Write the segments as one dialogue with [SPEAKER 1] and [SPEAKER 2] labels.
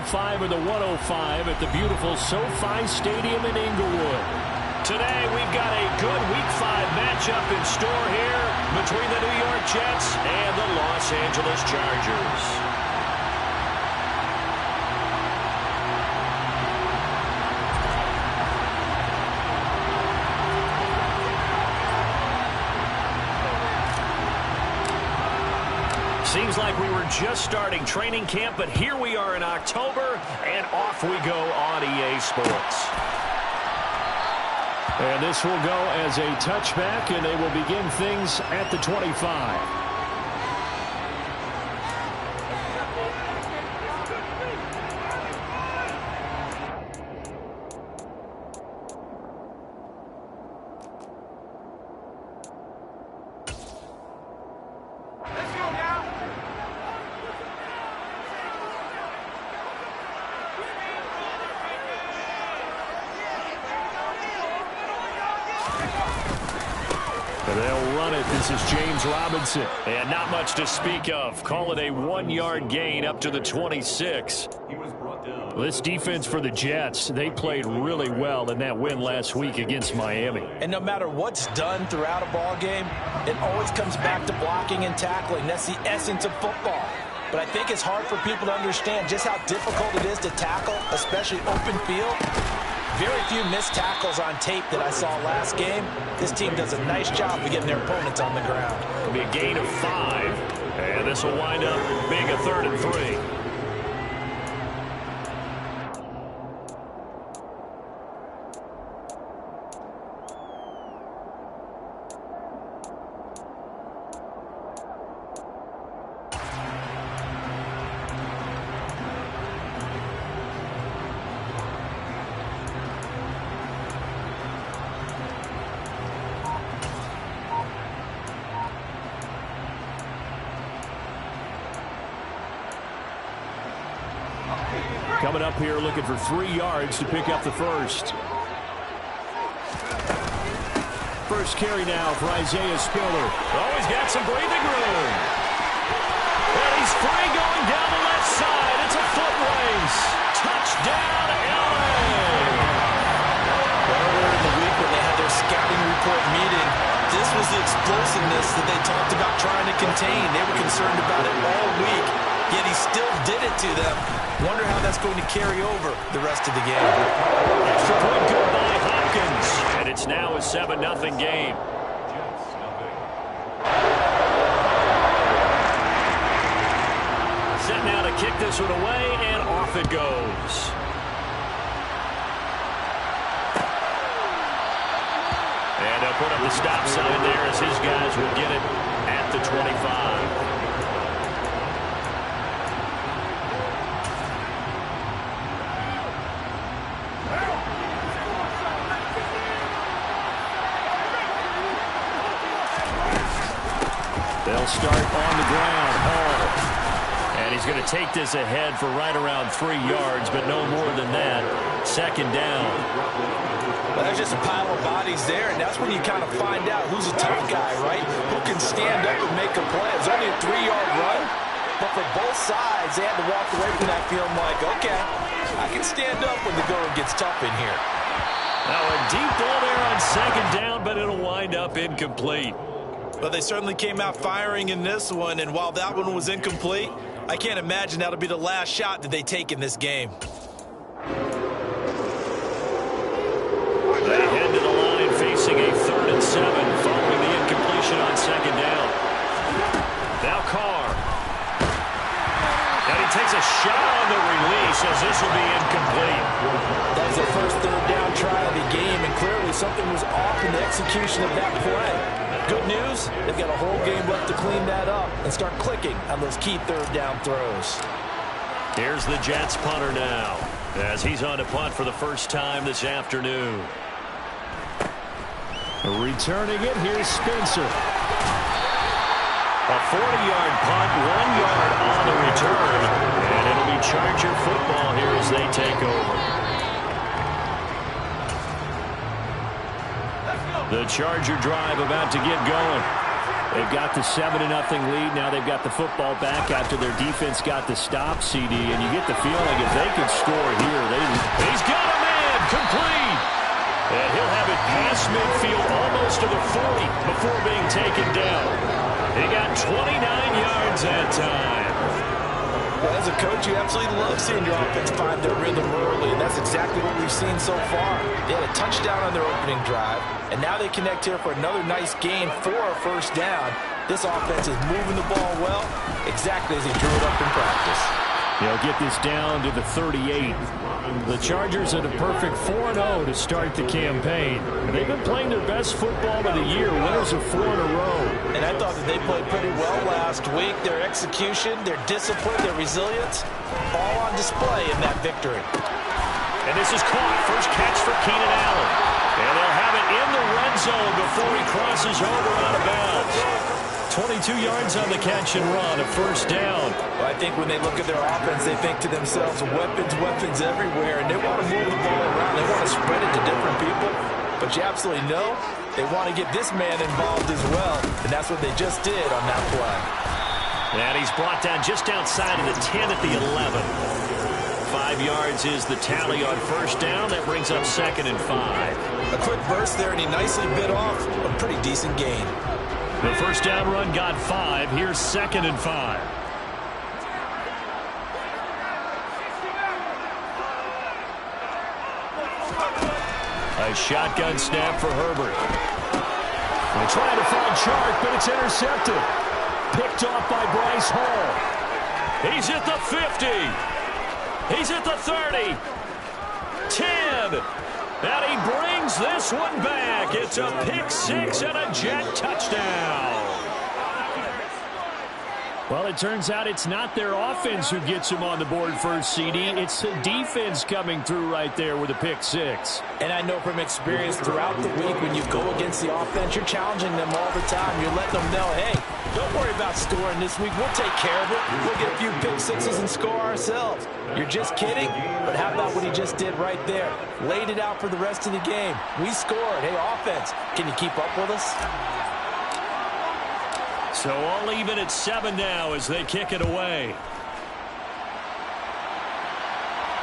[SPEAKER 1] 105 or the 105 at the beautiful SoFi Stadium in Inglewood. Today we've got a good Week 5 matchup in store here between the New York Jets and the Los Angeles Chargers. Seems like we were just starting training camp, but here we are in October, and off we go on EA Sports. And this will go as a touchback, and they will begin things at the 25. They'll run it. This is James Robinson. And not much to speak of. Call it a 1-yard gain up to the 26. This defense for the Jets, they played really well in that win last week against Miami.
[SPEAKER 2] And no matter what's done throughout a ball game, it always comes back to blocking and tackling. That's the essence of football. But I think it's hard for people to understand just how difficult it is to tackle, especially open field. Very few missed tackles on tape that I saw last game. This team does a nice job of getting their opponents on the ground.
[SPEAKER 1] It'll be a gain of 5, and this will wind up being a 3rd and 3. Coming up here looking for 3 yards to pick up the first. First carry now for Isaiah Spiller. Oh, he's got some breathing room. And he's free going down the left side. It's a foot race. Touchdown, LA.
[SPEAKER 2] Earlier in the week when they had their scouting report meeting, this was the explosiveness that they talked about trying to contain. They were concerned about it all week, yet he still did it to them. Wonder how that's going to carry over the rest of the game.
[SPEAKER 1] Extra point good by Hopkins. And it's now a 7-0 game. Set now to kick this one away, and off it goes. And they'll put up the stop sign there as his guys will get it at the 25. They'll start on the ground. Hall. And he's going to take this ahead for right around 3 yards, but no more than that. 2nd down.
[SPEAKER 2] Well, there's just a pile of bodies there, and that's when you kind of find out who's a tough guy, right? Who can stand up and make a play. It was only a 3-yard run, but for both sides, they had to walk away from that feeling like, okay, I can stand up when the going gets tough in here.
[SPEAKER 1] Now a deep ball there on 2nd down, but it'll wind up incomplete.
[SPEAKER 3] But they certainly came out firing in this one, and while that one was incomplete, I can't imagine that'll be the last shot that they take in this game.
[SPEAKER 1] They head to the line facing a 3rd and 7 following the incompletion on 2nd down. Now Carr. And he takes a shot on the release as this will be incomplete.
[SPEAKER 2] That was the first 3rd down try of the game, and clearly something was off in the execution of that play. Good news, they've got a whole game left to clean that up and start clicking on those key 3rd down throws.
[SPEAKER 1] Here's the Jets punter now as he's on to punt for the first time this afternoon. Returning it, here's Spencer. A 40-yard punt, 1 yard on the return, and it'll be Charger football here as they take over. The Charger drive about to get going. They've got the 7-0 lead. Now they've got the football back after their defense got the stop, CD. And you get the feeling if they could score here, he's got a man complete. And he'll have it past midfield almost to the 40 before being taken down. He got 29 yards that time.
[SPEAKER 2] Well, as a coach, you absolutely love seeing your offense find their rhythm early, and that's exactly what we've seen so far. They had a touchdown on their opening drive, and now they connect here for another nice gain for a first down. This offense is moving the ball well, exactly as he drew it up in practice.
[SPEAKER 1] They'll get this down to the 38. The Chargers had a perfect 4-0 to start the campaign. They've been playing their best football of the year, winners of 4 in a row.
[SPEAKER 2] And I thought that they played pretty well last week. Their execution, their discipline, their resilience, all on display in that victory.
[SPEAKER 1] And this is caught. First catch for Keenan Allen. And they'll have it in the red zone before he crosses over out of bounds. 22 yards on the catch and run, a first down.
[SPEAKER 2] Well, I think when they look at their offense, they think to themselves, weapons everywhere, and they want to move the ball around. They want to spread it to different people. But you absolutely know they want to get this man involved as well, and that's what they just did on that play.
[SPEAKER 1] And he's brought down just outside of the 10 at the 11. 5 yards is the tally on first down. That brings up 2nd and 5.
[SPEAKER 2] A quick burst there, and he nicely bit off a pretty decent gain.
[SPEAKER 1] The first down run got 5. Here's 2nd and 5. A shotgun snap for Herbert. They're trying to find Chark, but it's intercepted. Picked off by Bryce Hall. He's at the 50. He's at the 30. 10. And he brings this one back. It's a pick 6 and a Jet touchdown. Well, it turns out it's not their offense who gets him on the board first, CD. It's the defense coming through right there with a pick 6.
[SPEAKER 2] And I know from experience throughout the week, when you go against the offense, you're challenging them all the time. You're letting them know, hey, don't worry about scoring this week. We'll take care of it. We'll get a few pick 6s and score ourselves. You're just kidding? But how about what he just did right there? Laid it out for the rest of the game. We scored. Hey, offense, can you keep up with us?
[SPEAKER 1] So all even at 7 now as they kick it away.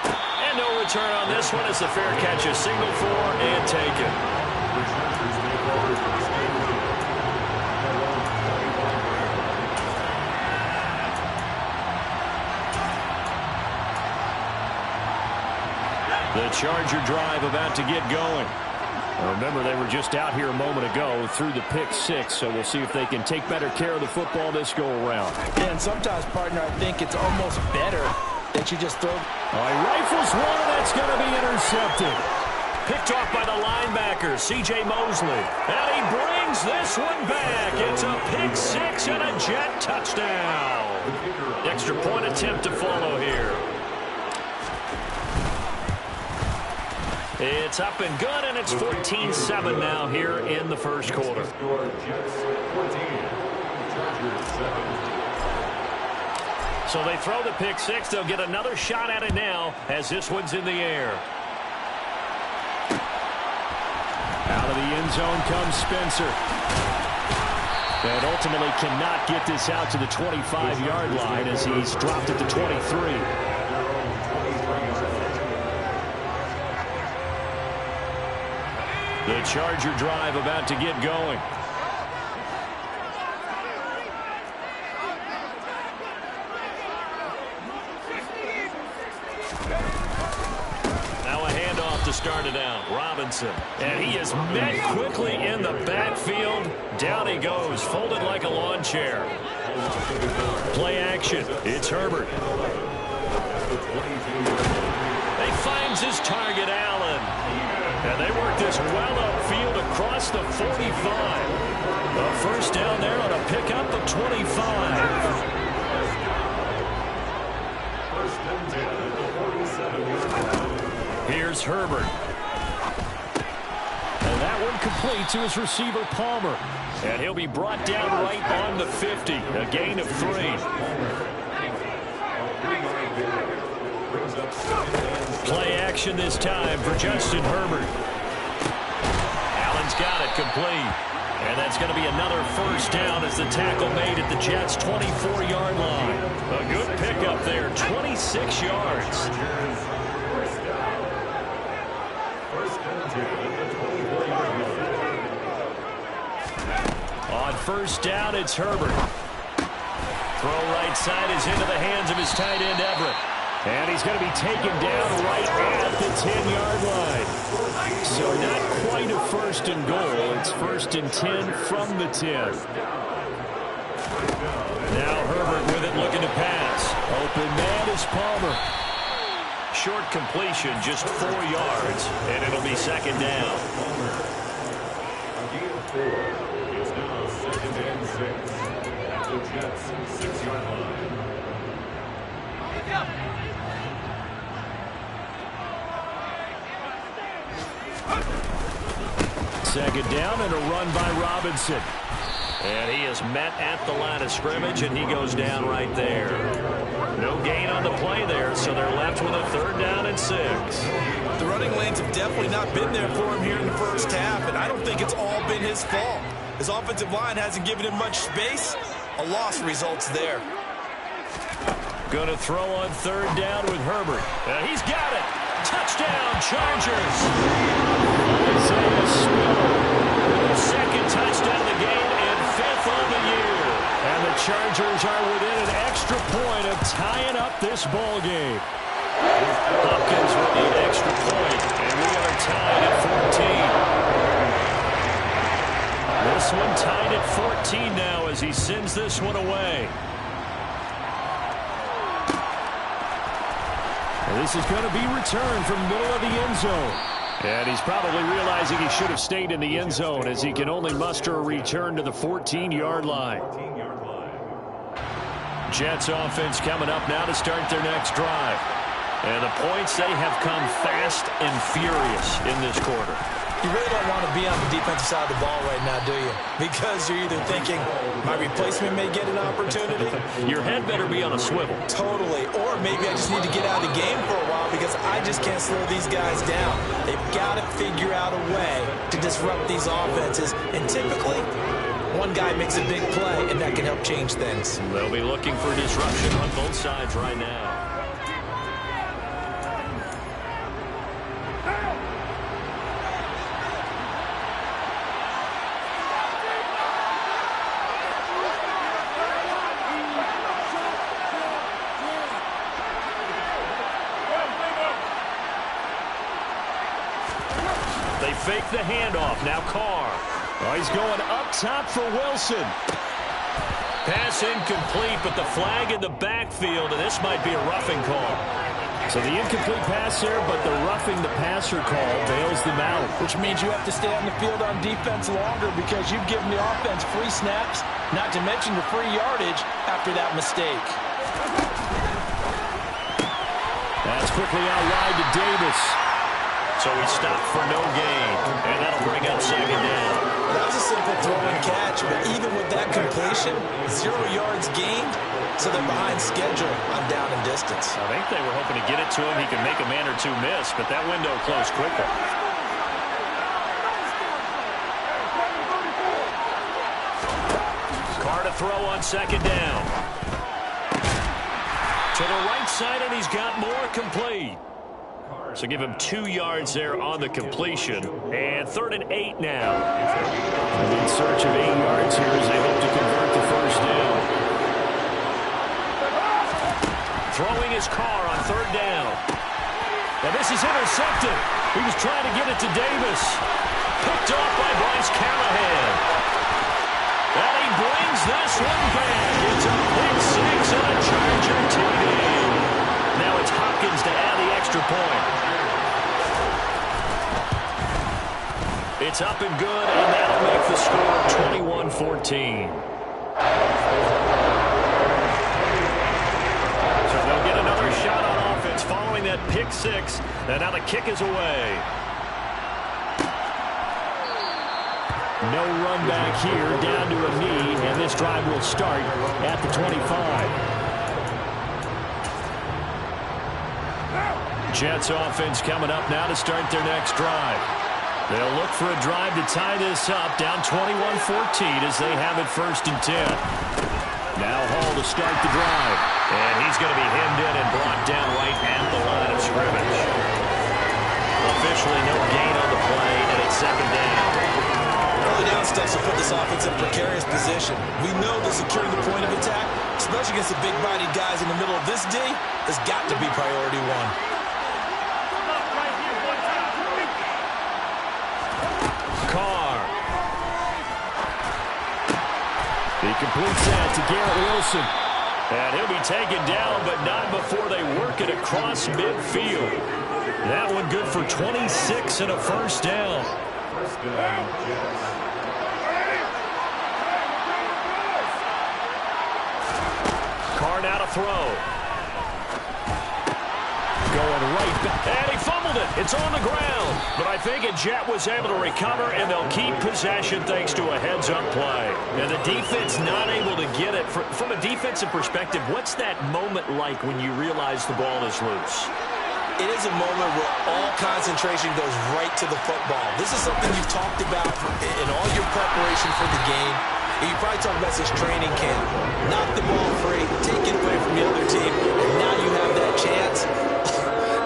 [SPEAKER 1] And no return on this one as the fair catch is signaled for and taken. The Charger drive about to get going. Remember, they were just out here a moment ago through the pick 6, so we'll see if they can take better care of the football this go-around.
[SPEAKER 2] And sometimes, partner, I think it's almost better that you just throw.
[SPEAKER 1] All right, rifles one, and that's going to be intercepted. Picked off by the linebacker, C.J. Mosley. And he brings this one back. It's a pick 6 and a Jet touchdown. Extra point attempt to follow here. It's up and good, and it's 14-7 now here in the first quarter. So they throw the pick 6. They'll get another shot at it now as this one's in the air. Out of the end zone comes Spencer. And ultimately cannot get this out to the 25-yard line as he's dropped at the 23. The Charger drive about to get going. Now a handoff to start it out. Robinson. And he is met quickly in the backfield. Down he goes, folded like a lawn chair. Play action. It's Herbert. He finds his target, Allen. And they work this well upfield across the 45. A first down there on a pickup of 25. Here's Herbert. And that one complete to his receiver, Palmer. And he'll be brought down right on the 50. A gain of 3. Play action this time for Justin Herbert. Allen's got it complete. And that's going to be another first down as the tackle made at the Jets' 24-yard line. A good pickup there, 26 yards. On first down, it's Herbert. Throw right side is into the hands of his tight end, Everett. And he's going to be taken down right at the 10-yard line. So not quite a first and goal. It's first and 10 from the 10. Now Herbert with it, looking to pass. Open man is Palmer. Short completion, just 4 yards, and it'll be second down.
[SPEAKER 4] It's now second and 6 at the Jets' 6-yard line.
[SPEAKER 1] Second down and a run by Robinson. And he is met at the line of scrimmage, and he goes down right there. No gain on the play there, so they're left with a third down and 6.
[SPEAKER 3] The running lanes have definitely not been there for him here in the first half, and I don't think it's all been his fault. His offensive line hasn't given him much space. A loss results there.
[SPEAKER 1] Going to throw on third down with Herbert. He's got it. Touchdown, Chargers. Isaiah Spiller with a second touchdown of the game and 5th on the year. And the Chargers are within an extra point of tying up this ball game. Hopkins with the extra point, and we are tied at 14. This one tied at 14 now as he sends this one away. And this is going to be returned from middle of the end zone. And he's probably realizing he should have stayed in the end zone as he can only muster a return to the 14-yard line. Jets offense coming up now to start their next drive. And the points, they have come fast and furious in this quarter.
[SPEAKER 2] You really don't want to be on the defensive side of the ball right now, do you? Because you're either thinking, my replacement may get an opportunity.
[SPEAKER 1] Your head better be on a swivel.
[SPEAKER 2] Totally. Or maybe I just need to get out of the game for a while because I just can't slow these guys down. They've got to figure out a way to disrupt these offenses. And typically, one guy makes a big play, and that can help change things.
[SPEAKER 1] They'll be looking for disruption on both sides right now. They fake the handoff. Now Carr. Oh, he's going up top for Wilson. Pass incomplete, but the flag in the backfield, and this might be a roughing call. So the incomplete pass there, but the roughing the passer call bails them out.
[SPEAKER 2] Which means you have to stay on the field on defense longer because you've given the offense free snaps, not to mention the free yardage after that mistake.
[SPEAKER 1] That's quickly out wide to Davis. So he stopped for no gain, and that'll bring up second down.
[SPEAKER 2] That was a simple throw and catch, but even with that completion, 0 yards gained, so they're behind schedule on down and distance.
[SPEAKER 1] I think they were hoping to get it to him. He could make a man or two miss, but that window closed quickly. Carr to throw on second down. To the right side, and he's got more complete. So give him 2 yards there on the completion. And 3rd and 8 now. In search of 8 yards here as they hope to convert the first down. Throwing his Carr on 3rd down. And this is intercepted. He was trying to get it to Davis. Picked off by Bryce Callahan. And he brings this one back. It's a pick 6 on a Charger TD. Now it's Hopkins to add the extra point. It's up and good, and that'll make the score 21-14. So they'll get another shot on offense following that pick 6, and now the kick is away. No run back here, down to a knee, and this drive will start at the 25. Jets offense coming up now to start their next drive. They'll look for a drive to tie this up, down 21-14 as they have it 1st and 10. Now Hall to start the drive. And he's going to be hemmed in and brought down right at the line of scrimmage. Officially no gain on the play, and it's 2nd down.
[SPEAKER 2] Early down steps will put this offense in a precarious position. We know that securing the point of attack, especially against the big-bodied guys in the middle of this D, has got to be priority one.
[SPEAKER 1] He completes that to Garrett Wilson. And he'll be taken down, but not before they work it across midfield. That one good for 26 and a 1st down. Carr now to throw. Going right back. And he fumbled it. It's on the ground. But I think a Jet was able to recover, and they'll keep possession thanks to a heads-up play. And the defense not able to get it. From a defensive perspective, what's that moment like when you realize the ball is loose?
[SPEAKER 2] It is a moment where all concentration goes right to the football. This is something you've talked about in all your preparation for the game. You probably talked about this training camp. Knock the ball free, take it away from the other team, and now you have that chance.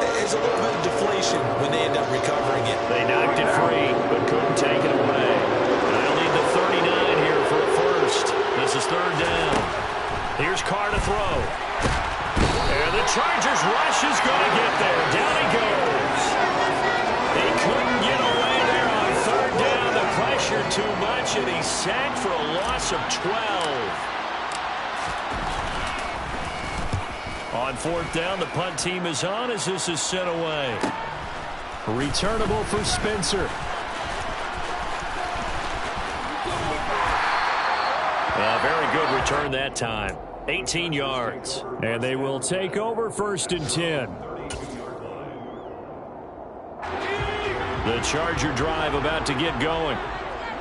[SPEAKER 2] There's a little bit of deflation when they end up recovering it.
[SPEAKER 1] They knocked it free, but couldn't take it away. They'll need the 39 here for a 1st. This is 3rd down. Here's Carr to throw. And the Chargers rush is going to get there. Down he goes. He couldn't get away there on 3rd down. The pressure too much, and he's sacked for a loss of 12. On 4th down, the punt team is on as this is sent away. Returnable for Spencer. A very good return that time. 18 yards. And they will take over 1st and 10. The Charger drive about to get going.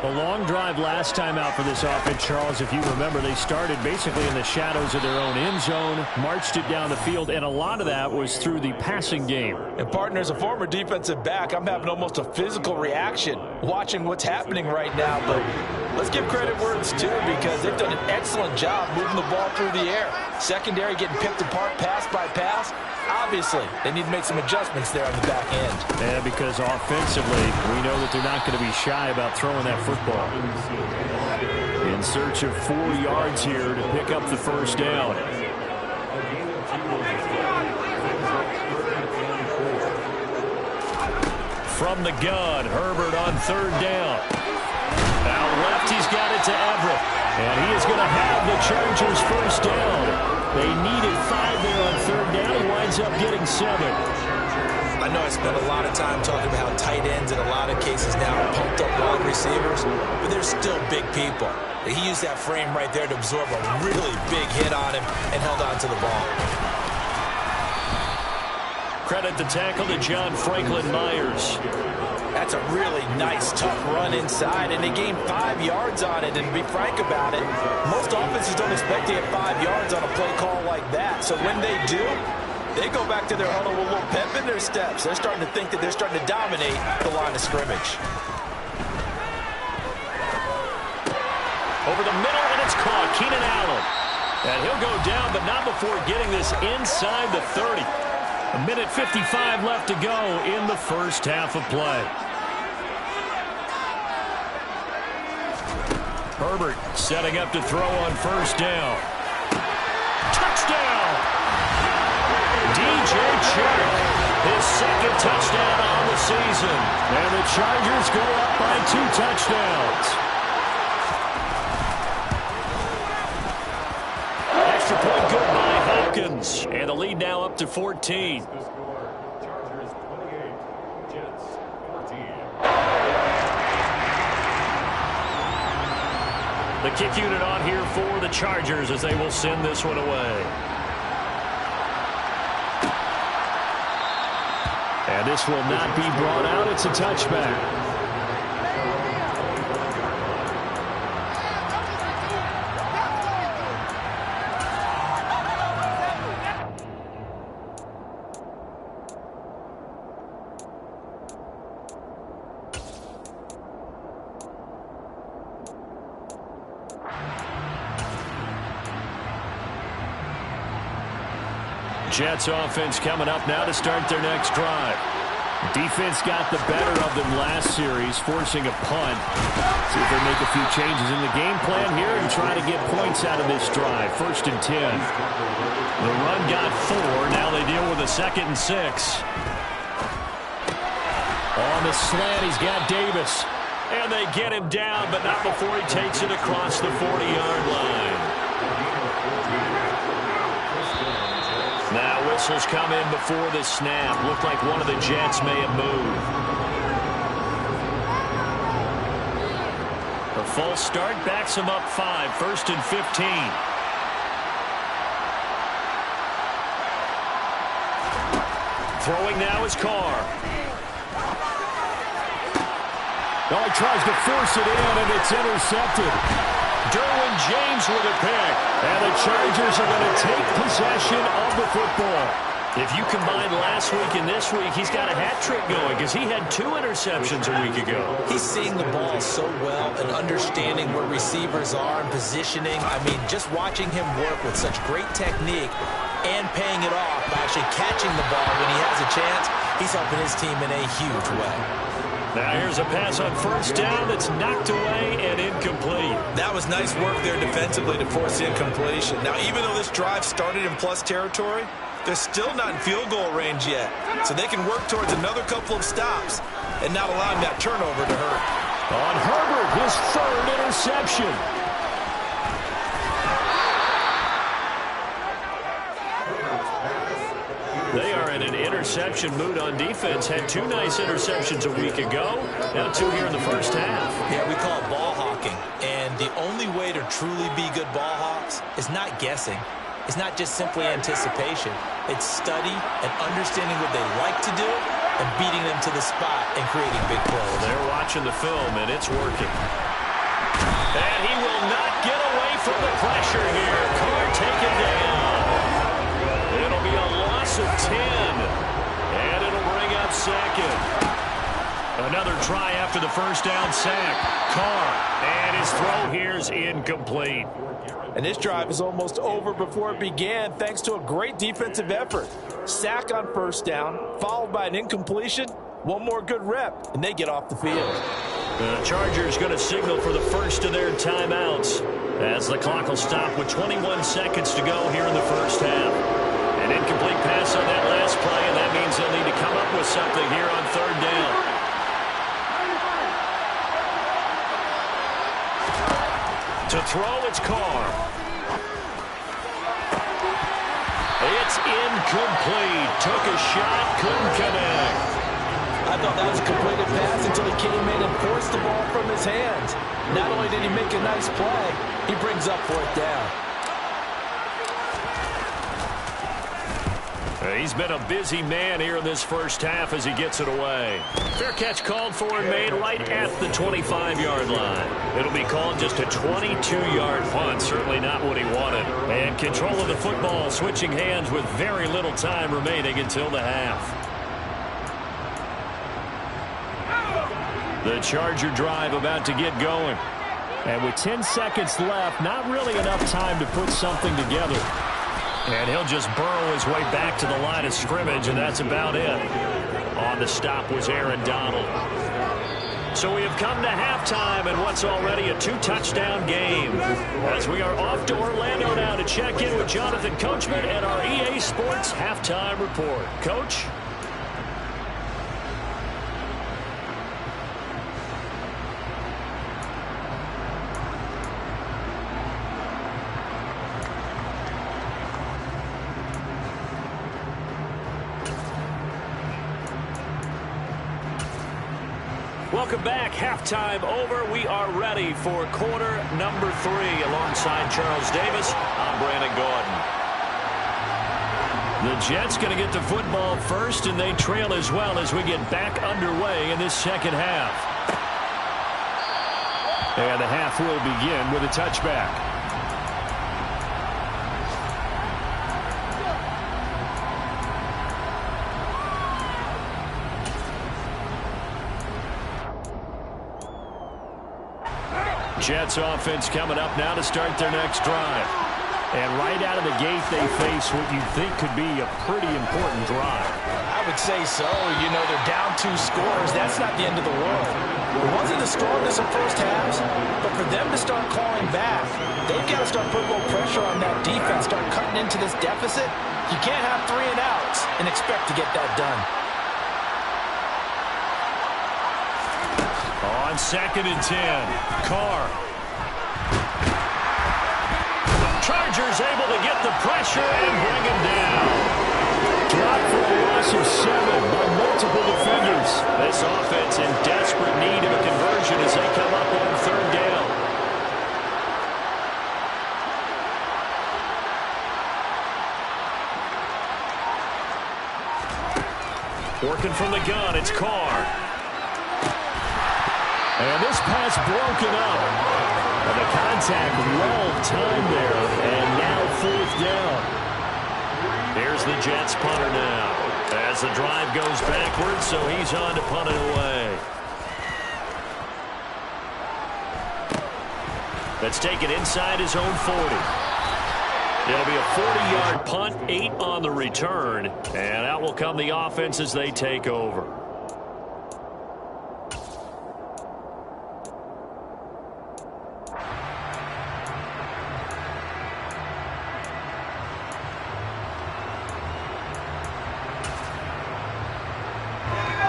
[SPEAKER 1] A long drive last time out for this offense, Charles. If you remember, they started basically in the shadows of their own end zone, marched it down the field, and a lot of that was through the passing game.
[SPEAKER 2] And, partner, as a former defensive back, I'm having almost a physical reaction watching what's happening right now. But let's give credit where it's due because they've done an excellent job moving the ball through the air. Secondary getting picked apart pass by pass. Obviously, they need to make some adjustments there on the back end.
[SPEAKER 1] And because offensively, we know that they're not going to be shy about throwing that football. In search of 4 yards here to pick up the 1st down. From the gun, Herbert on 3rd down. Out left, he's got it to Everett. And he is going to have the Chargers 1st down. They needed 5 there on 3rd down. He winds up getting 7.
[SPEAKER 2] I know I spent a lot of time talking about how tight ends in a lot of cases now are pumped up wide receivers, but they're still big people. He used that frame right there to absorb a really big hit on him and held on to the ball.
[SPEAKER 1] Credit the tackle to John Franklin Myers.
[SPEAKER 2] That's a really nice, tough run inside, and they gained 5 yards on it. And to be frank about it, most offenses don't expect to get 5 yards on a play call like that. So when they do, they go back to their huddle with a little pep in their steps. They're starting to think that they're starting to dominate the line of scrimmage.
[SPEAKER 1] Over the middle, and it's caught. Keenan Allen. And he'll go down, but not before getting this inside the 30. A minute 55 left to go in the 1st half of play. Herbert setting up to throw on 1st down. Touchdown! DJ Chark, his 2nd touchdown on the season. And the Chargers go up by 2 touchdowns. Extra point good by Hopkins. And the lead now up to 14.
[SPEAKER 4] Chargers 28, Jets 14.
[SPEAKER 1] The kick unit on here for the Chargers as they will send this one away. And this will not be brought out. It's a touchback. Jets offense coming up now to start their next drive. Defense got the better of them last series, forcing a punt. See if they make a few changes in the game plan here and try to get points out of this drive. 1st and 10. The run got 4. Now they deal with a 2nd and 6. On the slant, he's got Davis. And they get him down, but not before he takes it across the 40-yard line. Now whistles come in before the snap. Looked like one of the Jets may have moved. A false start backs him up 5. 1st and 15. Throwing now is Carr. Oh, he tries to force it in, and it's intercepted. Derwin James with a pick. And the Chargers are going to take possession of the football. If you combine last week and this week, he's got a hat trick going because he had 2 interceptions a week ago.
[SPEAKER 2] He's seeing the ball so well and understanding where receivers are and positioning. I mean, just watching him work with such great technique and paying it off by actually catching the ball when he has a chance, he's helping his team in a huge way.
[SPEAKER 1] Now here's a pass on 1st down that's knocked away and incomplete.
[SPEAKER 3] That was nice work there defensively to force the incompletion. Now, even though this drive started in plus territory, they're still not in field goal range yet. So they can work towards another couple of stops and not allowing that turnover to hurt.
[SPEAKER 1] On Herbert, his 3rd interception. They are in an interception mood on defense. Had 2 nice interceptions a week ago. Now 2 here in the 1st half.
[SPEAKER 2] Yeah, we call it ball hawking. And the only way to truly be good ball hawks is not guessing. It's not just simply anticipation. It's study and understanding what they like to do and beating them to the spot and creating big plays.
[SPEAKER 1] They're watching the film, and it's working. And he will not get away from the pressure here. Carr taken down. It'll be a loss of 10. And it'll bring up 2nd. Another try after the 1st down sack. Carr. And his throw here is incomplete.
[SPEAKER 2] And this drive is almost over before it began thanks to a great defensive effort. Sack on 1st down, followed by an incompletion. One more good rep, and they get off the field.
[SPEAKER 1] The Chargers going to signal for the first of their timeouts as the clock will stop with 21 seconds to go here in the 1st half. An incomplete pass on that last play, and that means they'll need to come up with something here on 3rd down. To throw, it's Carr. It's incomplete. Took a shot, couldn't connect.
[SPEAKER 2] I thought that was a completed pass until he came in and forced the ball from his hands. Not only did he make a nice play, he brings up 4th down.
[SPEAKER 1] He's been a busy man here in this 1st half as he gets it away. Fair catch called for and made right at the 25-yard line. It'll be called just a 22-yard punt. Certainly not what he wanted. And control of the football switching hands with very little time remaining until the half. The Charger drive about to get going. And with 10 seconds left, not really enough time to put something together. And he'll just burrow his way back to the line of scrimmage, and that's about it. On the stop was Aaron Donald. So we have come to halftime in what's already a 2-touchdown game. As we are off to Orlando now to check in with Jonathan Coachman and our EA Sports Halftime Report. Coach? Welcome back. Halftime over. We are ready for quarter number 3. Alongside Charles Davis, I'm Brandon Gordon. The Jets going to get the football first, and they trail as well as we get back underway in this 2nd half. And the half will begin with a touchback. Jets offense coming up now to start their next drive. And right out of the gate, they face what you think could be a pretty important drive.
[SPEAKER 2] I would say so. You know, they're down 2 scores. That's not the end of the world. It wasn't the strongest of first halves, but for them to start clawing back, they've got to start putting a little pressure on that defense, start cutting into this deficit. You can't have 3 and outs and expect to get that done.
[SPEAKER 1] On 2nd and 10, Carr. Chargers able to get the pressure and bring him down. Dropped for a loss of 7 by multiple defenders. This offense in desperate need of a conversion as they come up on 3rd down. Working from the gun, it's Carr. And this pass broken up. And the contact well timed there. And now 4th down. Here's the Jets punter now. As the drive goes backwards, so he's on to punt it away. That's taken inside his own 40. It'll be a 40-yard punt, 8 on the return. And out will come the offense as they take over.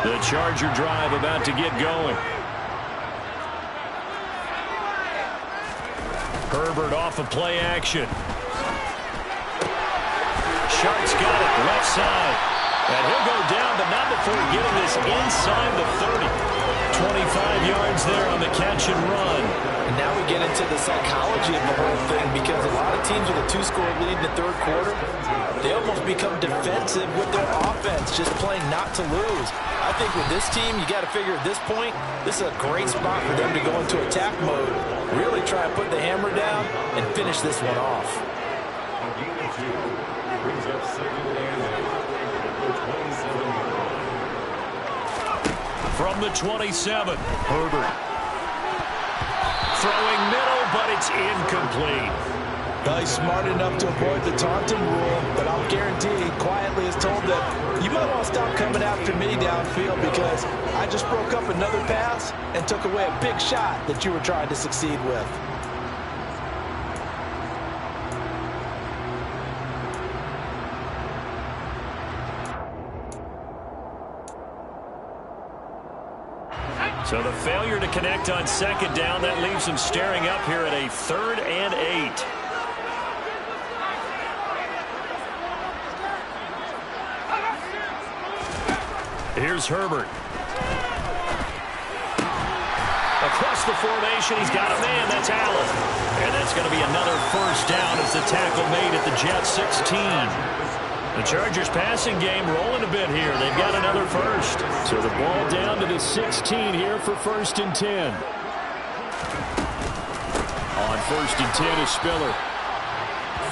[SPEAKER 1] The Charger drive about to get going. Herbert off of play action. Shark's got it, left side. And he'll go down, but not before getting this inside the 30. 25 yards there on the catch and run.
[SPEAKER 2] And now we get into the psychology of the whole thing, because a lot of teams with a 2-score lead in the 3rd quarter, they almost become defensive with their offense, just playing not to lose. I think with this team, you got to figure at this point, this is a great spot for them to go into attack mode, really try to put the hammer down and finish this one off.
[SPEAKER 4] Brings up 2nd and 27.
[SPEAKER 1] From the 27, Herbert. Throwing middle, but it's incomplete.
[SPEAKER 2] He's smart enough to avoid the taunting rule, but I'll guarantee he quietly is told that you might want to stop coming after me downfield, because I just broke up another pass and took away a big shot that you were trying to succeed with.
[SPEAKER 1] So the failure to connect on 2nd down, that leaves him staring up here at a 3rd and 8. Here's Herbert. Across the formation, he's got a man. That's Allen. And that's going to be another 1st down as the tackle made at the Jets 16. The Chargers passing game rolling a bit here. They've got another 1st. So the ball down to the 16 here for 1st and 10. On 1st and 10 is Spiller.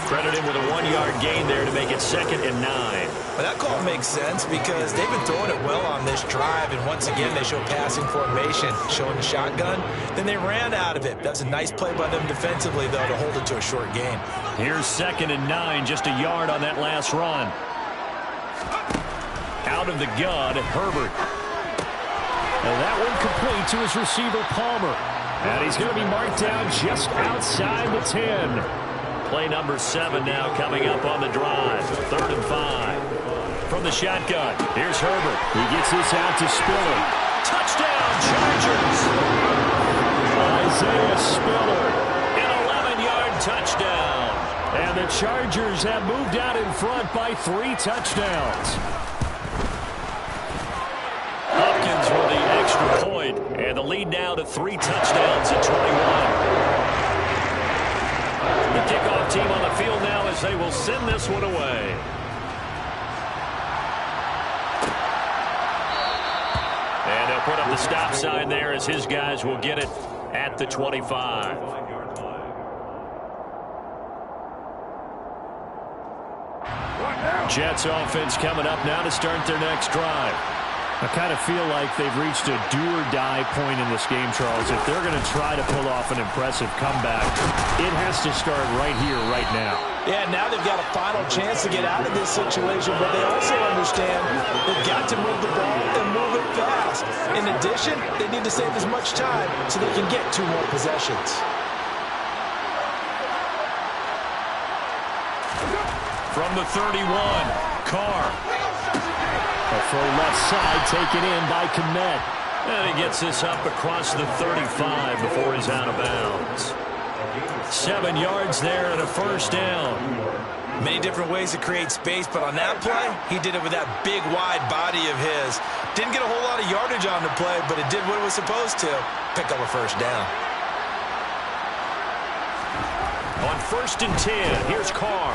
[SPEAKER 1] Credit him with a 1-yard gain there to make it 2nd and 9.
[SPEAKER 2] Well, that call makes sense because they've been throwing it well on this drive, and once again they show passing formation, showing the shotgun. Then they ran out of it. That's a nice play by them defensively, though, to hold it to a short gain.
[SPEAKER 1] Here's 2nd and 9, just a yard on that last run. Out of the gun, Herbert. And that one complete to his receiver, Palmer. And he's going to be marked down just outside the 10. Play number 7 now coming up on the drive. 3rd and 5. From the shotgun, here's Herbert. He gets this out to Spiller. Touchdown, Chargers! Isaiah Spiller, an 11-yard touchdown. And the Chargers have moved out in front by 3 touchdowns. Hopkins with the extra point, and the lead now to 3 touchdowns at 21. The kickoff team on the field now as they will send this one away. And they'll put up the stop sign there as his guys will get it at the 25. Jets offense coming up now to start their next drive. I kind of feel like they've reached a do-or-die point in this game, Charles. If they're going to try to pull off an impressive comeback, it has to start right here, right now.
[SPEAKER 2] Yeah, now they've got a final chance to get out of this situation, but they also understand they've got to move the ball and move it fast. In addition, they need to save as much time so they can get 2 more possessions.
[SPEAKER 1] From the 31, Carr. A throw left side taken in by Kmet. And he gets this up across the 35 before he's out of bounds. 7 yards there and a first down.
[SPEAKER 3] Many different ways to create space, but on that play, he did it with that big, wide body of his. Didn't get a whole lot of yardage on the play, but it did what it was supposed to. Pick up a first down.
[SPEAKER 1] On 1st and 10, here's Carr.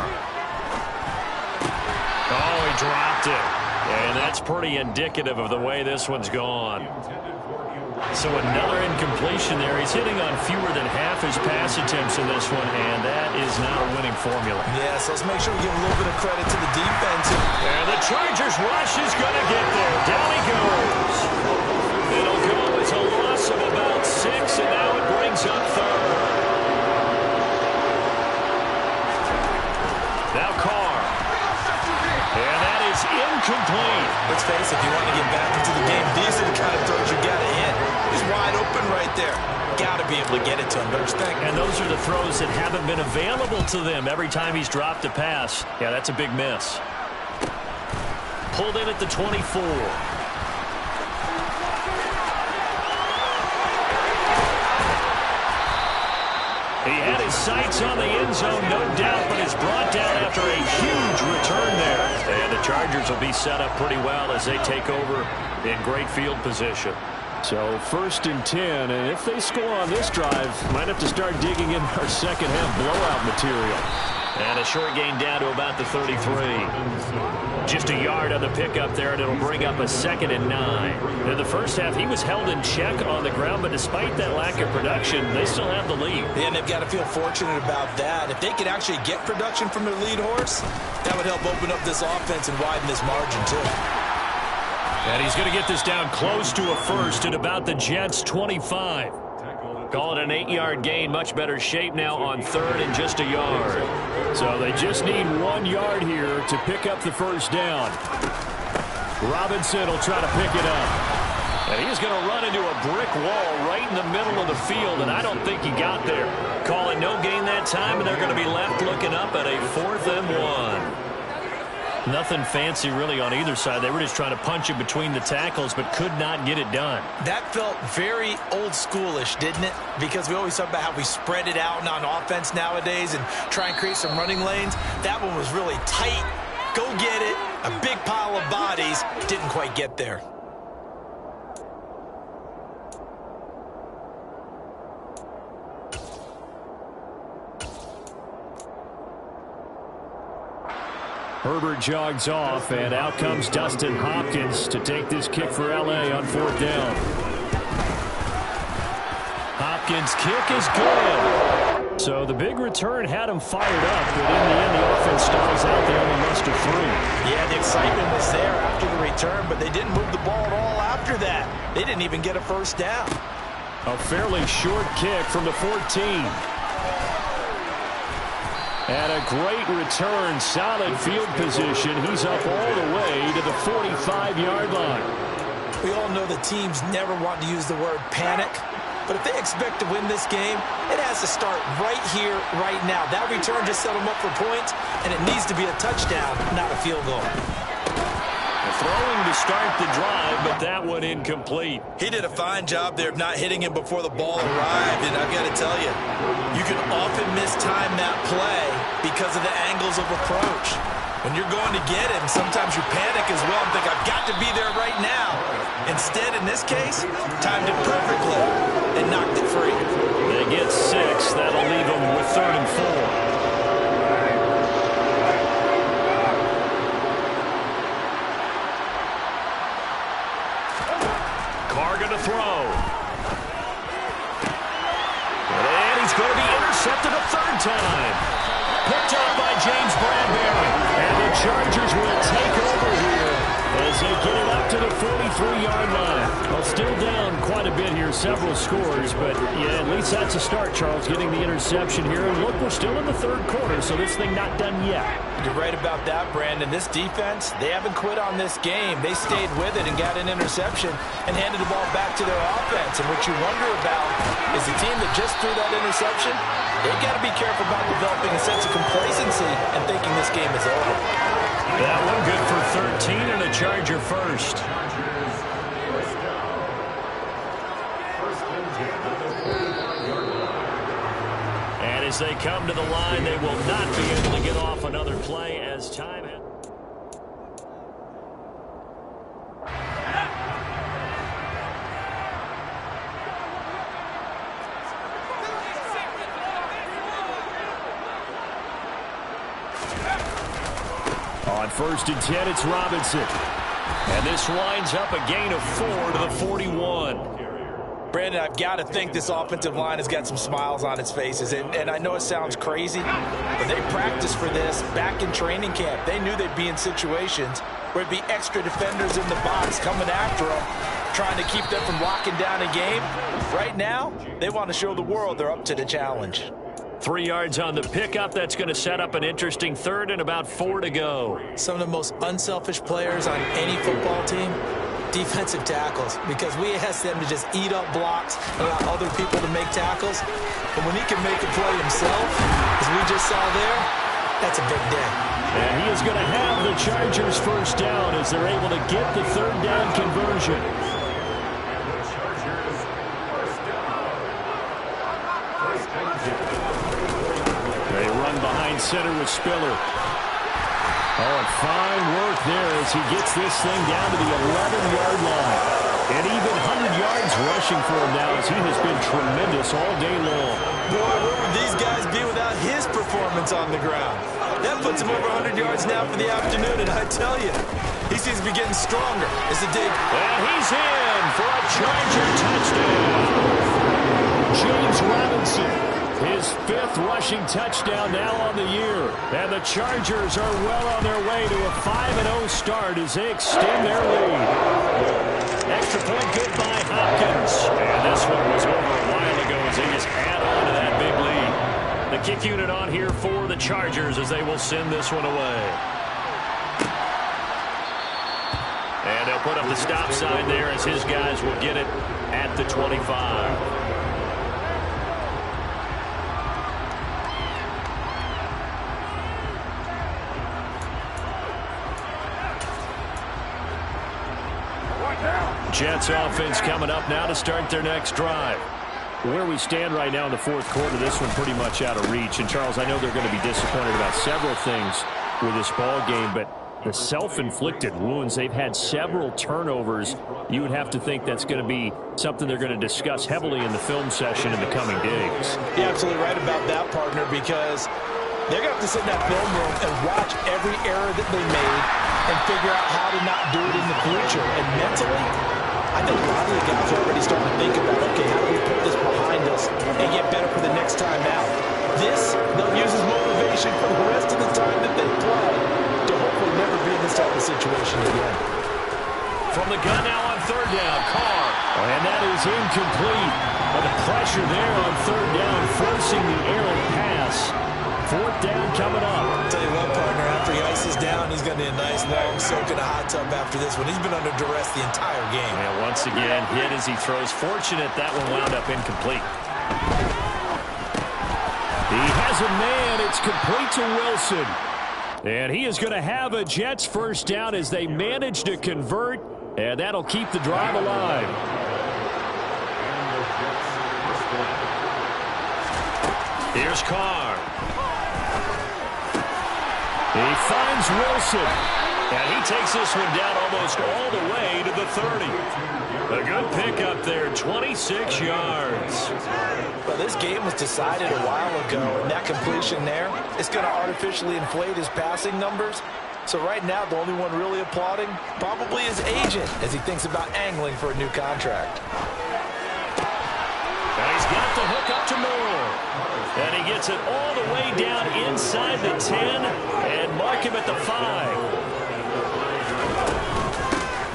[SPEAKER 1] Oh, he dropped it. And that's pretty indicative of the way this one's gone. So another incompletion there. He's hitting on fewer than half his pass attempts in this one, and that is not a winning formula.
[SPEAKER 3] Yeah, so let's make sure we give a little bit of credit to the defense.
[SPEAKER 1] And the Chargers rush is going to get there. Down he goes. It'll go as a loss of about 6, and now it brings up 3rd. Now Carr. And that is incomplete.
[SPEAKER 3] Let's face it, if you want to get back into the game, these are the kind of throws you got to hit. He's wide open right there. Got to be able to get it to him, don't you think?
[SPEAKER 1] And those are the throws that haven't been available to them every time he's dropped a pass. Yeah, that's a big miss. Pulled in at the 24. He had his sights on the end zone, no doubt, but is brought down after a huge return there. And the Chargers will be set up pretty well as they take over in great field position. So 1st and 10, and if they score on this drive, might have to start digging in our second half blowout material. And a short gain down to about the 33. Just a yard on the pickup there, and it'll bring up a 2nd and 9. In the first half, he was held in check on the ground, but despite that lack of production, they still have the lead.
[SPEAKER 3] Yeah, and they've got to feel fortunate about that. If they could actually get production from their lead horse, that would help open up this offense and widen this margin, too.
[SPEAKER 1] And he's going to get this down close to a first at about the Jets' 25. Call it an 8-yard gain. Much better shape now on 3rd and just a yard. So they just need 1 yard here to pick up the first down. Robinson will try to pick it up. And he's going to run into a brick wall right in the middle of the field, and I don't think he got there. Call it no gain that time, and they're going to be left looking up at a 4th and 1. Nothing fancy really on either side. They were just trying to punch it between the tackles, but could not get it done.
[SPEAKER 3] That felt very old schoolish, didn't it? Because we always talk about how we spread it out on offense nowadays and try and create some running lanes. That one was really tight. Go get it. A big pile of bodies. Didn't quite get there.
[SPEAKER 1] Herbert jogs off, and out comes Dustin Hopkins to take this kick for L.A. on 4th down. Hopkins' kick is good. So the big return had him fired up, but in the end, the offense stalls out there on the list of 3.
[SPEAKER 2] Yeah, the excitement was there after the return, but they didn't move the ball at all after that. They didn't even get a first down.
[SPEAKER 1] A fairly short kick from the 14. And a great return, solid field position. He's up all the way to the 45-yard line.
[SPEAKER 2] We all know the teams never want to use the word panic, but if they expect to win this game, it has to start right here, right now. That return just set them up for points, and it needs to be a touchdown, not a field goal.
[SPEAKER 1] Throwing to start the drive, but that one incomplete.
[SPEAKER 3] He did a fine job there of not hitting him before the ball arrived, and I've got to tell you, you can often mistime that play because of the angles of approach. When you're going to get him, sometimes you panic as well and think, I've got to be there right now. Instead, in this case, timed it perfectly and knocked it free.
[SPEAKER 1] They get 6. That'll leave them with 3rd and 4. Throw. And he's going to be intercepted a 3rd time. Picked up by James Bradbury. And the Chargers will take over here as they get it up up to the 43-yard line. Well, still down quite a bit here, several scores, but yeah, at least that's a start, Charles, getting the interception here. And look, we're still in the third quarter, so this thing not done yet.
[SPEAKER 2] You're right about that, Brandon. This defense, they haven't quit on this game. They stayed with it and got an interception and handed the ball back to their offense. And what you wonder about is the team that just threw that interception, they got to be careful about developing a sense of complacency and thinking this game is over.
[SPEAKER 1] That one good for 13 and a Charger first. And as they come to the line, they will not be able to get off another play as time has... On 1st and 10, it's Robinson. And this winds up a gain of 4 to the 41.
[SPEAKER 2] Brandon, I've got to think this offensive line has got some smiles on its faces. And I know it sounds crazy, but they practiced for this back in training camp. They knew they'd be in situations where it'd be extra defenders in the box coming after them, trying to keep them from locking down a game. Right now, they want to show the world they're up to the challenge.
[SPEAKER 1] 3 yards on the pickup. That's going to set up an interesting third and about 4 to go.
[SPEAKER 2] Some of the most unselfish players on any football team, defensive tackles, because we ask them to just eat up blocks, allow other people to make tackles. And when he can make a play himself, as we just saw there, that's a big day.
[SPEAKER 1] And he is going to have the Chargers first down as they're able to get the third down conversion. Center with Spiller. Oh, and fine work there as he gets this thing down to the 11-yard line. And even 100 yards rushing for him now as he has been tremendous all day long.
[SPEAKER 2] Boy, where would these guys be without his performance on the ground? That puts him over 100 yards now for the afternoon, and I tell you, he seems to be getting stronger as the day...
[SPEAKER 1] And he's in for a Charger touchdown. James Robinson. His 5th rushing touchdown now on the year. And the Chargers are well on their way to a 5-0 start as they extend their lead. Extra point good by Hopkins. And this one was over a while ago as they just add on to that big lead. The kick unit on here for the Chargers as they will send this one away. And they'll put up the stop sign there as his guys will get it at the 25. Jets offense coming up now to start their next drive. Where we stand right now in the 4th quarter, this one pretty much out of reach. And, Charles, I know they're going to be disappointed about several things with this ball game, but the self-inflicted wounds, they've had several turnovers. You would have to think that's going to be something they're going to discuss heavily in the film session in the coming days.
[SPEAKER 2] You're absolutely right about that, partner, because they're going to have to sit in that film room and watch every error that they made and figure out how to not do it in the future. And mentally, I think a lot of the guys are already starting to think about, okay, how do we put this behind us and get better for the next time out? This, they'll use as motivation for the rest of the time that they play to hopefully never be in this type of situation again.
[SPEAKER 1] From the gun now on 3rd down, Carr. And that is incomplete. But the pressure there on 3rd down, forcing the errant pass. 4th down coming up.
[SPEAKER 2] I'll tell you what, partner, after he ices down, he's going to need a nice long soak in a hot tub after this one. He's been under duress the entire game.
[SPEAKER 1] And once again, hit as he throws. Fortunate that one wound up incomplete. He has a man. It's complete to Wilson. And he is going to have a Jets first down as they manage to convert. And that'll keep the drive alive. Here's Carr. He finds Wilson. And he takes this one down almost all the way to the 30. A good pickup there, 26 yards.
[SPEAKER 2] Well, this game was decided a while ago, and that completion there is going to artificially inflate his passing numbers. So right now, the only one really applauding probably his agent as he thinks about angling for a new contract.
[SPEAKER 1] And he's got the hook up to Moore. And he gets it all the way down inside the 10 and mark him at the 5.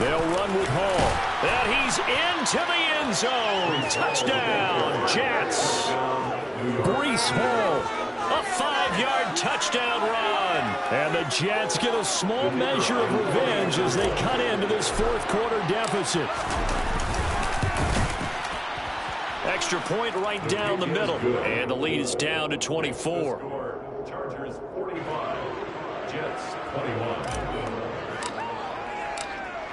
[SPEAKER 1] They'll run with Hall. And he's into the end zone. Touchdown, Jets. Breece Hall, a 5-yard touchdown run. And the Jets get a small measure of revenge as they cut into this fourth-quarter deficit. Extra point right down the middle. And the lead is down to 24.
[SPEAKER 4] Chargers 45, Jets 21.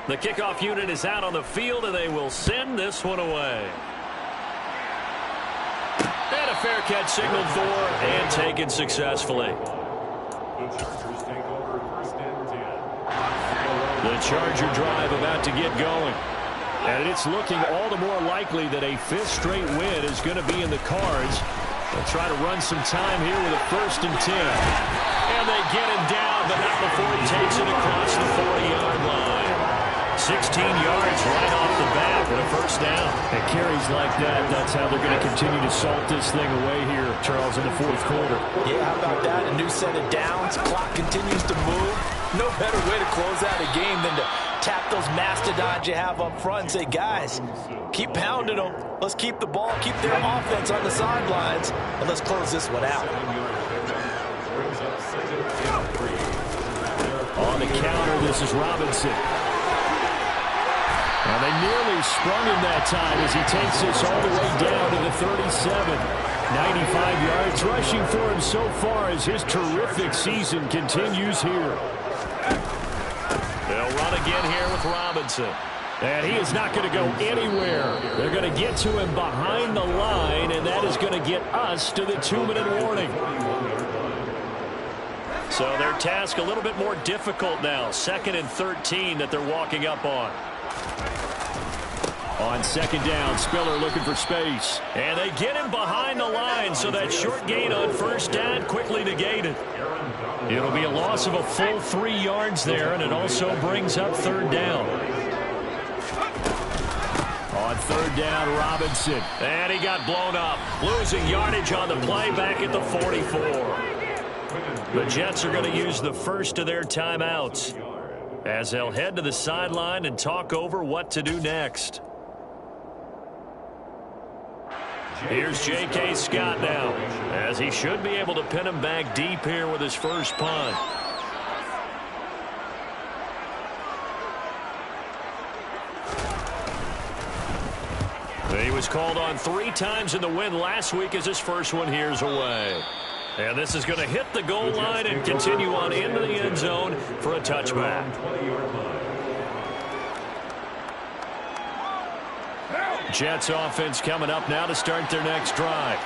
[SPEAKER 1] The kickoff unit is out on the field, and they will send this one away. And a fair catch signaled for and taken successfully.
[SPEAKER 4] The Chargers take over first and 10.
[SPEAKER 1] The Charger drive about to get going. And it's looking all the more likely that a fifth straight win is going to be in the cards. They'll try to run some time here with a 1st and 10. And they get him down, but not before he takes it across the 40-yard line. 16 yards right off the bat with a 1st down. And carries like that, that's how they're going to continue to salt this thing away here, Charles, in the fourth quarter.
[SPEAKER 2] Yeah, how about that? A new set of downs. Clock continues to move. No better way to close out a game than to tap those mastodons you have up front and say, guys, keep pounding them. Let's keep the ball, keep their offense on the sidelines, and let's close this one out.
[SPEAKER 1] On the counter, this is Robinson. And they nearly sprung him that time as he takes this all the way down to the 37. 95 yards rushing for him so far as his terrific season continues here. They'll run again here with Robinson. And he is not going to go anywhere. They're going to get to him behind the line, and that is going to get us to the 2-minute warning. So their task a little bit more difficult now. 2nd and 13 that they're walking up on. On 2nd down, Spiller looking for space. And they get him behind the line, so that short gain on 1st down quickly negated. It'll be a loss of a full 3 yards there, and it also brings up 3rd down. On 3rd down, Robinson. And he got blown up. Losing yardage on the play back at the 44. The Jets are going to use the first of their timeouts as they'll head to the sideline and talk over what to do next. Here's J.K. Scott now, as he should be able to pin him back deep here with his first punt. He was called on 3 times in the win last week as his first one here's away. And this is going to hit the goal line and continue on into the end zone for a touchback. Jets offense coming up now to start their next drive.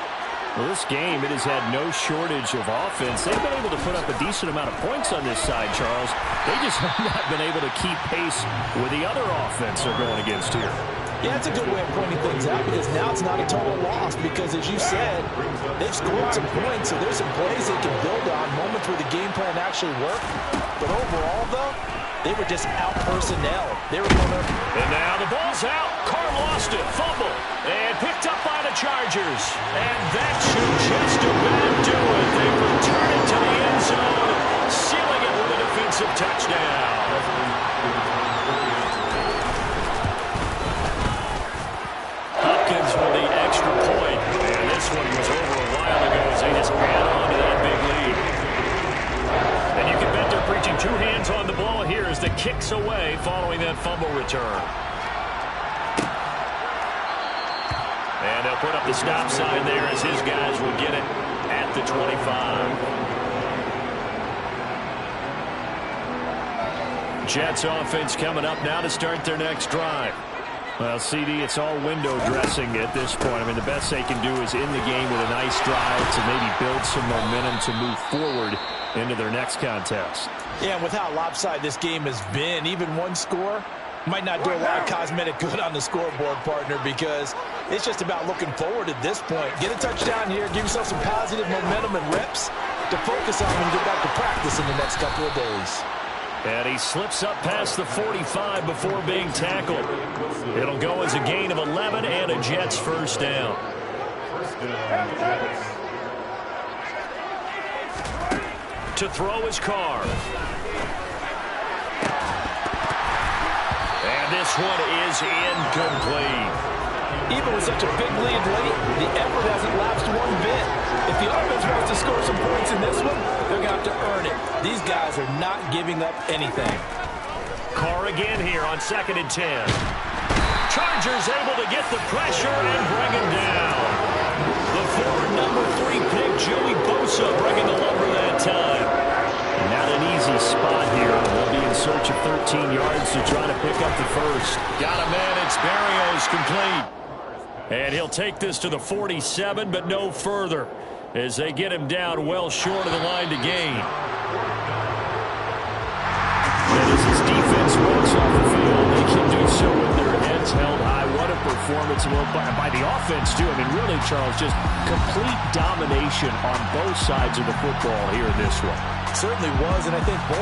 [SPEAKER 1] Well, this game, it has had no shortage of offense. They've been able to put up a decent amount of points on this side, Charles. They just have not been able to keep pace with the other offense they're going against here.
[SPEAKER 2] Yeah, it's a good way of pointing things out because now it's not a total loss because, as you said, they've scored some points, so there's some plays they can build on, moments where the game plan actually worked. But overall, though, they were just out-personnel. They were going to...
[SPEAKER 1] And now the ball's out. Carr lost it. Fumble. And picked up by the Chargers. And that should just about do it. They return it to the end zone, sealing it with a defensive touchdown. Hopkins with the extra point. And this one was over a while ago as they just add on to that big lead. And you can bet they're preaching 2 hands on the ball here as the kick's away following that fumble return. And they'll put up the stop sign there as his guys will get it at the 25. Jets offense coming up now to start their next drive. Well, CD, it's all window dressing at this point. I mean, the best they can do is in the game with a nice drive to maybe build some momentum to move forward into their next contest.
[SPEAKER 2] Yeah, with how lopsided this game has been, even one score might not do a lot of cosmetic good on the scoreboard, partner, because it's just about looking forward at this point. Get a touchdown here, give yourself some positive momentum and reps to focus on and get back to practice in the next couple of days.
[SPEAKER 1] And he slips up past the 45 before being tackled. It'll go as a gain of 11 and a Jets first down. To throw his Carr. And this one is incomplete.
[SPEAKER 2] Even with such a big lead late, the effort hasn't lapsed one bit. If the offense wants to score some points in this one, they're going to have to earn it. These guys are not giving up anything.
[SPEAKER 1] Carr again here on 2nd and 10. Chargers able to get the pressure and bring him down. The former number 3 pick, Joey Bosa, bringing the lumber that time. Not an easy spot here. They'll be in search of 13 yards to try to pick up the first. Got a man. It's Berrios complete. And he'll take this to the 47, but no further, as they get him down well short of the line to gain. And as his defense walks off the field, they can do so with their heads held high. What a performance by the offense, too. I mean, really, Charles, just complete domination on both sides of the football here in this one.
[SPEAKER 2] Certainly was, and I think both